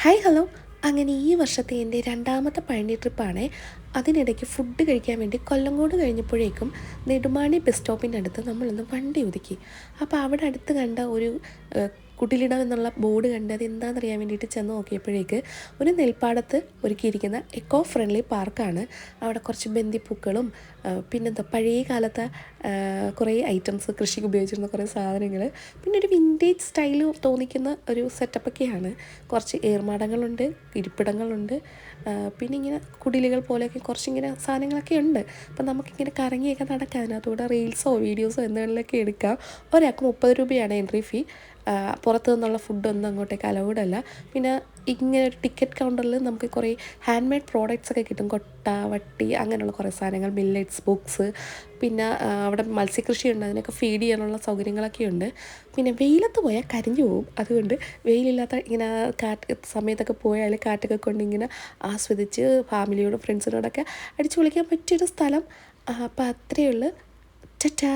Hi hello. അങ്ങനെ ഈ വർഷത്തെ എൻ്റെ രണ്ടാമത്തെ പഴനി ട്രിപ്പാണ്. അതിനിടയ്ക്ക് ഫുഡ് കഴിക്കാൻ വേണ്ടി കൊല്ലങ്കോട് കഴിഞ്ഞപ്പോഴേക്കും നെടുമാണി ബസ് സ്റ്റോപ്പിൻ്റെ അടുത്ത് നമ്മളൊന്ന് വണ്ടി ഒതുക്കി. അപ്പോൾ അവിടെ അടുത്ത് കണ്ട ഒരു കുടിലിടം എന്നുള്ള ബോർഡ് കണ്ട് അത് എന്താണെന്നറിയാൻ വേണ്ടിയിട്ട് ചെന്ന് നോക്കിയപ്പോഴേക്ക് ഒരു നെൽപ്പാടത്ത് ഒരുക്കിയിരിക്കുന്ന എക്കോ ഫ്രണ്ട്ലി പാർക്കാണ്. അവിടെ കുറച്ച് ബന്ദിപ്പൂക്കളും പിന്നെന്താ പഴയ കാലത്തെ കുറേ ഐറ്റംസ്, കൃഷിക്ക് ഉപയോഗിച്ചിരുന്ന കുറേ സാധനങ്ങൾ, പിന്നെ ഒരു വിൻറ്റേജ് സ്റ്റൈൽ തോന്നിക്കുന്ന ഒരു സെറ്റപ്പൊക്കെയാണ്. കുറച്ച് ഏർമാടങ്ങളുണ്ട്, ഇരിപ്പിടങ്ങളുണ്ട്, പിന്നെ ഇങ്ങനെ കുടിലുകൾ പോലെയൊക്കെ കുറച്ചിങ്ങനെ സാധനങ്ങളൊക്കെ ഉണ്ട്. അപ്പം നമുക്കിങ്ങനെ കറങ്ങിയൊക്കെ നടക്കാം. അതിനകത്തൂടെ റീൽസോ വീഡിയോസോ എന്തെങ്കിലുമൊക്കെ എടുക്കാം. ഒരാൾക്ക് 30 രൂപയാണ് എൻട്രി ഫീ. പുറത്തു നിന്നുള്ള ഫുഡൊന്നും അങ്ങോട്ടേക്ക് അലൗഡല്ല. പിന്നെ ഇങ്ങനെ ഒരു ടിക്കറ്റ് കൗണ്ടറിൽ നമുക്ക് കുറേ ഹാൻഡ് മെയ്ഡ് പ്രോഡക്റ്റ്സ് ഒക്കെ കിട്ടും. കൊട്ട, വട്ടി, അങ്ങനെയുള്ള കുറേ സാധനങ്ങൾ, മില്ലറ്റ്സ്, ബുക്സ്, പിന്നെ അവിടെ മത്സ്യകൃഷിയുണ്ട്, അതിനൊക്കെ ഫീഡ് ചെയ്യാനുള്ള സൗകര്യങ്ങളൊക്കെ ഉണ്ട്. പിന്നെ വെയിലത്ത് പോയാൽ കരിഞ്ഞു പോകും. അതുകൊണ്ട് വെയിലില്ലാത്ത ഇങ്ങനെ കാറ്റ് സമയത്തൊക്കെ പോയാൽ കാറ്റൊക്കെ കൊണ്ടിങ്ങനെ ആസ്വദിച്ച് ഫാമിലിയോടും ഫ്രണ്ട്സിനോടൊക്കെ അടിച്ചു പൊളിക്കാൻ പറ്റിയൊരു സ്ഥലം. അപ്പോൾ അത്രയേ ഉള്ളൂ. ടാറ്റാ.